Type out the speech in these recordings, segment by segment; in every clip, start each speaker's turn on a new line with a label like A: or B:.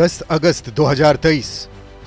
A: 10 अगस्त 2023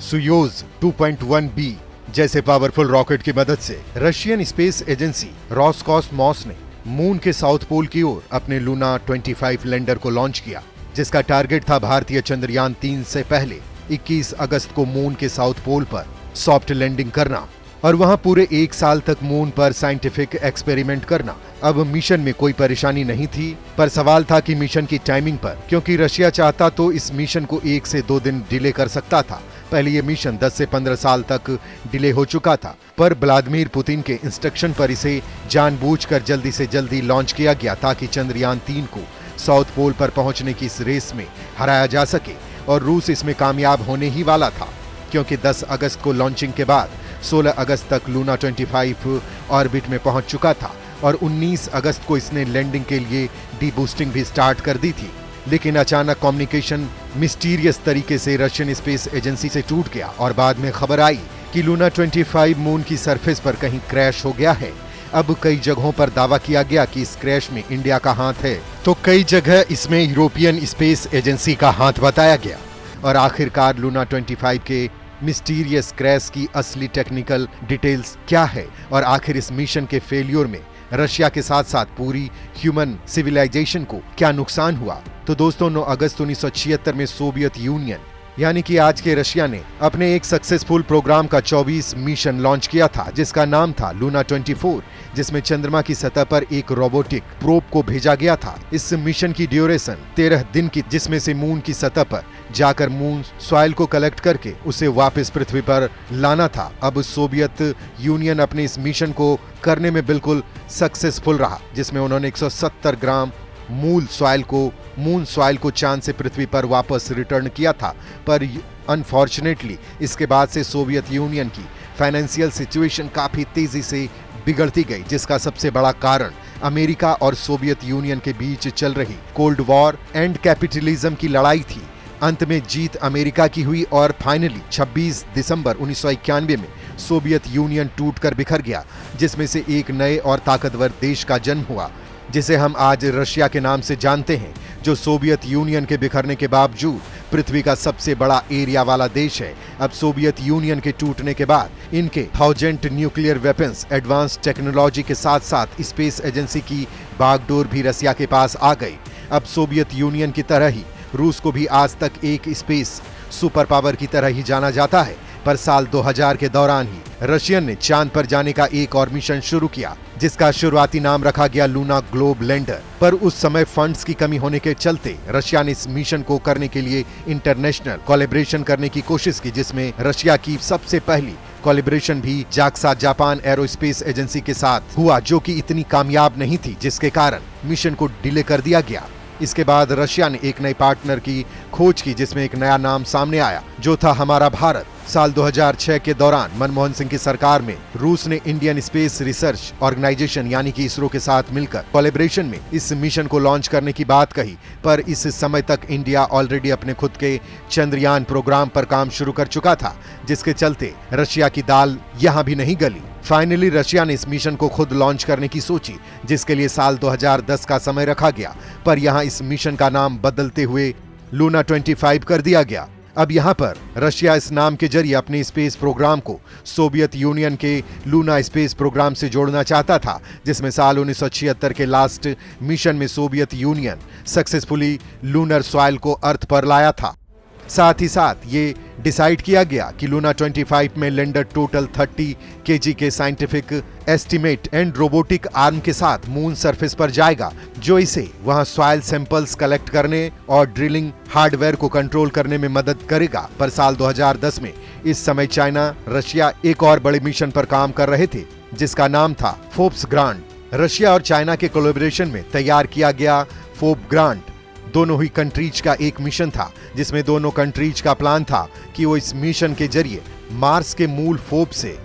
A: सुयोज 2.1B जैसे powerful rocket की मदद से रशियन स्पेस एजेंसी रोसकॉसमॉस ने मून के साउथ पोल की ओर अपने लूना 25 लैंडर को लॉन्च किया, जिसका टारगेट था भारतीय चंद्रयान 3 से पहले 21 अगस्त को मून के साउथ पोल पर सॉफ्ट लैंडिंग करना और वहां पूरे 1 साल तक मून पर साइंटिफिक एक्सपेरिमेंट करना। अब मिशन में कोई परेशानी नहीं थी, पर सवाल था कि मिशन की टाइमिंग पर, क्योंकि रशिया चाहता तो इस मिशन को 1 से 2 दिन डिले कर सकता था। पहले ये मिशन 10 से 15 साल तक डिले हो चुका था, पर व्लादिमीर पुतिन के इंस्ट्रक्शन पर इसे जानबूझकर जल्दी से जल्दी लॉन्च किया गया ताकि चंद्रयान 3 को साउथ पोल पर पहुंचने की इस रेस में हराया जा सके। और रूस इसमें कामयाब होने ही वाला था, क्योंकि 10 अगस्त को लॉन्चिंग के बाद 16 अगस्त तक लूना 25 ऑर्बिट में पहुंच चुका था और 19 अगस्त को इसने लैंडिंग के लिए डीबूस्टिंग भी स्टार्ट कर दी थी। लेकिन अचानक कम्युनिकेशन मिस्टीरियस तरीके से रशियन स्पेस एजेंसी से टूट गया और बाद में खबर आई कि लूना 25 मून की सरफेस पर कहीं क्रैश हो गया है। अब कई जगहों पर दावा किया गया कि इस क्रैश में इंडिया का हाथ है, तो कई जगह इसमें यूरोपियन स्पेस एजेंसी का हाथ बताया गया। और आखिरकार लूना 25 के मिस्टीरियस क्रैश की असली टेक्निकल डिटेल्स क्या है और आखिर इस मिशन के फेलियर में रशिया के साथ साथ पूरी ह्यूमन सिविलाइजेशन को क्या नुकसान हुआ। तो दोस्तों, 9 अगस्त 1976 में सोवियत यूनियन यानी कि आज के रशिया ने अपने एक सक्सेसफुल प्रोग्राम का 24 मिशन लॉन्च किया था, जिसका नाम था लूना 24, जिसमें चंद्रमा की सतह पर एक रोबोटिक प्रोब को भेजा गया था। इस मिशन की ड्यूरेशन 13 दिन की, जिसमें से मून की सतह पर जाकर मून सॉइल को कलेक्ट करके उसे वापस पृथ्वी पर लाना था। अब सोवियत यूनियन अपने इस मिशन को करने में बिल्कुल सक्सेसफुल रहा, जिसमें उन्होंने 170 ग्राम मून सॉइल को चांद से पृथ्वी पर वापस रिटर्न किया था। पर अनफॉर्चुनेटली इसके बाद से सोवियत यूनियन की फाइनेंशियल सिचुएशन काफी तेजी से बिगड़ती गई, जिसका सबसे बड़ा कारण अमेरिका और सोवियत यूनियन के बीच चल रही कोल्ड वॉर एंड कैपिटलिज्म की लड़ाई थी। अंत में जीत अमेरिका की हुई और फाइनली 26 दिसंबर 1991 में सोवियत यूनियन टूटकर बिखर गया, जिसमें से एक नए और ताकतवर देश का जन्म हुआ, जिसे हम आज रशिया के नाम से जानते हैं, जो सोवियत यूनियन के बिखरने के बावजूद पृथ्वी का सबसे बड़ा एरिया वाला देश है। अब सोवियत यूनियन के टूटने के बाद इनके 1000 न्यूक्लियर वेपन्स, एडवांस टेक्नोलॉजी के साथ साथ स्पेस एजेंसी की बागडोर भी रशिया के पास आ गई। अब सोवियत यूनियन की तरह ही रूस को भी आज तक एक स्पेस सुपर पावर की तरह ही जाना जाता है, पर साल 2000 के दौरान ही रशियन ने चांद पर जाने का एक और मिशन शुरू किया, जिसका शुरुआती नाम रखा गया लूना ग्लोब लैंडर। पर उस समय फंड्स की कमी होने के चलते रशिया ने इस मिशन को करने के लिए इंटरनेशनल कोलैबोरेशन करने की कोशिश की, जिसमें रशिया की सबसे पहली कोलैबोरेशन भी जाक्सा जापान एरोस्पेस एजेंसी के साथ हुआ, जो कि इतनी कामयाब नहीं थी, जिसके कारण मिशन को डिले कर दिया गया। इसके बाद रशिया ने एक नए पार्टनर की खोज की, जिसमें एक नया नाम सामने आया, जो था हमारा भारत। साल 2006 के दौरान मनमोहन सिंह की सरकार में रूस ने इंडियन स्पेस रिसर्च ऑर्गेनाइजेशन यानी कि इसरो के साथ मिलकर कोलैबोरेशन में इस मिशन को लॉन्च करने की बात कही, पर इस समय तक इंडिया ऑलरेडी अपने खुद के चंद्रयान प्रोग्राम पर काम शुरू कर चुका था, जिसके चलते रशिया की दाल यहां भी नहीं गली। फाइनली रशिया ने इस मिशन को खुद लॉन्च करने की सोची, जिसके लिए साल 2010 का समय रखा गया, पर यहां इस मिशन का नाम बदलते हुए लूना 25 कर दिया गया। अब यहां पर रशिया इस नाम के जरिए अपने स्पेस प्रोग्राम को सोवियत यूनियन के लूना स्पेस प्रोग्राम से जोड़ना चाहता था, जिसमें साल 1976 के लास्ट मिशन में Soviet union successfully lunar soil को अर्थ पर लाया था। साथ ही साथ ये डिसाइड किया गया कि लूना 25 में लैंडर टोटल 30 केजी के scientific estimate and robotic arm के साथ मून सरफेस पर जाएगा, जो इसे वहां सॉइल सैंपल्स कलेक्ट करने और ड्रिलिंग हार्डवेयर को कंट्रोल करने में मदद करेगा। पर साल 2010 में इस समय चाइना, रशिया एक और बड़े मिशन पर काम कर रहे थे, जिसका नाम था फोर्ब्स ग्रांट। रशिया और चाइना के कोलैबोरेशन में तैयार किया गया फोर्ब्स ग्रांट दोनों ही कंट्रीज का एक मिशन था, जिसमें दोनों कंट्रीज का प्लान था कि वो इस मिशन के जरिए मार्स के मूल फोर्ब से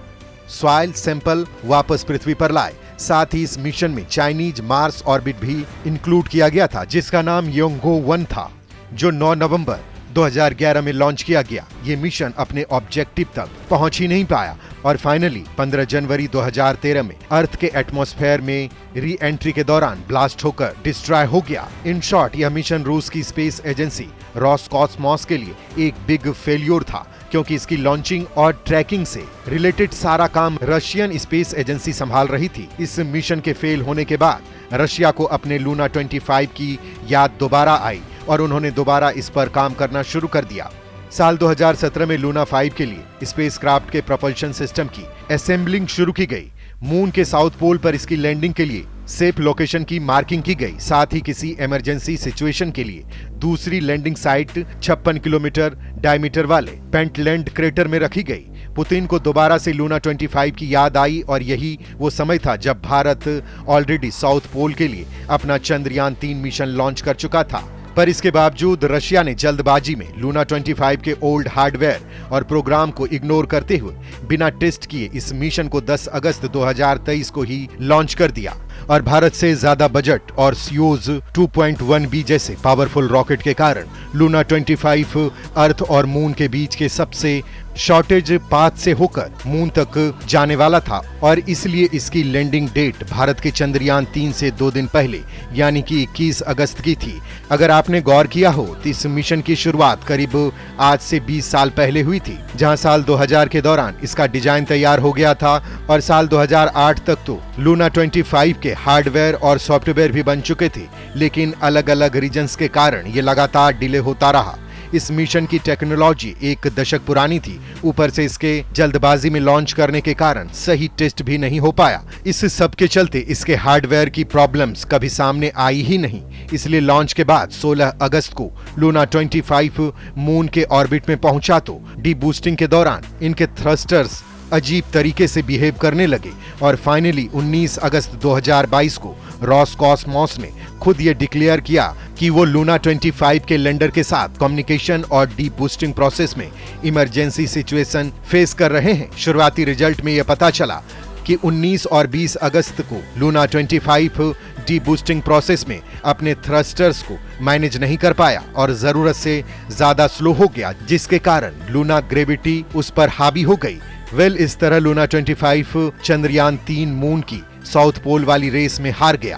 A: सॉइल सैंपल वापस पृथ्वी पर लाए। साथ ही इस मिशन में चाइनीज मार्स ऑर्बिट भी इंक्लूड किया गया था, जिसका नाम योंगहो 1 था, जो 9 नवंबर 2011 में लॉन्च किया गया ये मिशन अपने ऑब्जेक्टिव तक पहुंच ही नहीं पाया और फाइनली 15 जनवरी 2013 में अर्थ के एटमॉस्फेयर में री एंट्री के दौरान ब्लास्ट होकर डिस्ट्रॉय हो गया। इन शॉर्ट, यह मिशन रूस की स्पेस एजेंसी रोसकॉसमॉस के लिए एक बिग फेल्योर था, क्योंकि इसकी लॉन्चिंग और ट्रैकिंग से रिलेटेड सारा काम रशियन स्पेस एजेंसी संभाल रही थी। इस मिशन के फेल होने के बाद रशिया को अपने लूना 25 की याद दोबारा आई और उन्होंने दोबारा इस पर काम करना शुरू कर दिया। साल 2017 में लूना 5 के लिए स्पेसक्राफ्ट के प्रोपल्शन सिस्टम की असेंबलिंग शुरू की गई। मून के साउथ पोल पर इसकी लैंडिंग के लिए सेफ लोकेशन की मार्किंग की गई। साथ ही किसी इमरजेंसी सिचुएशन के लिए दूसरी लैंडिंग साइट 56 किलोमीटर डायमीटर वाले पेंटलैंड क्रेटर में रखी गई। पुतिन को दोबारा से लूना 25 की याद आई और यही वो समय था जब भारत ऑलरेडी साउथ पोल के लिए अपना चंद्रयान 3 मिशन लॉन्च कर चुका था। पर इसके बावजूद रशिया ने जल्दबाजी में लूना 25 के ओल्ड हार्डवेयर और प्रोग्राम को इग्नोर करते हुए बिना टेस्ट किए इस मिशन को 10 अगस्त 2023 को ही लॉन्च कर दिया और भारत से ज्यादा बजट और सोयूज 2.1B जैसे पावरफुल रॉकेट के कारण लूना 25 अर्थ और मून के बीच के सबसे शॉर्टेज पाथ से होकर मून तक जाने वाला था और इसलिए इसकी लैंडिंग डेट भारत के चंद्रयान 3 से 2 दिन पहले यानी कि 21 अगस्त की थी। अगर आपने गौर किया हो तो इस मिशन की शुरुआत करीब आज से 20 साल पहले हुई थी, जहां साल 2000 के दौरान इसका डिजाइन तैयार हो गया था और साल 2008 तक तो लूना 25 के हार्डवेयर और सॉफ्टवेयर भी बन चुके थे, लेकिन अलग अलग रीजन्स के कारण ये लगातार डिले होता रहा। इस मिशन की टेक्नोलॉजी 1 दशक पुरानी थी, ऊपर से इसके जल्दबाजी में लॉन्च करने के कारण सही टेस्ट भी नहीं हो पाया। इस सब के चलते इसके हार्डवेयर की प्रॉब्लम्स कभी सामने आई ही नहीं, इसलिए लॉन्च के बाद 16 अगस्त को लूना 25 मून के ऑर्बिट में पहुंचा तो डीबूस्टिंग के दौरान इनके थ्रस्टर्स अजीब तरीके से बिहेव करने लगे और फाइनली 19 अगस्त 2022 को रोसकॉसमॉस ने खुद ये डिक्लेयर किया कि वो लूना 25 के लैंडर के साथ कम्युनिकेशन और डीप बूस्टिंग प्रोसेस में इमरजेंसी सिचुएशन फेस कर रहे हैं। शुरुआती रिजल्ट में यह पता चला कि 19 और 20 अगस्त को लूना 25 डीप बूस्टिंग प्रोसेस में अपने थ्रस्टर्स को मैनेज नहीं कर पाया और जरूरत से ज्यादा स्लो हो गया, जिसके कारण लूना ग्रेविटी उस पर हावी हो गई। इस तरह लूना 25 चंद्रयान 3 मून की साउथ पोल वाली रेस में हार गया।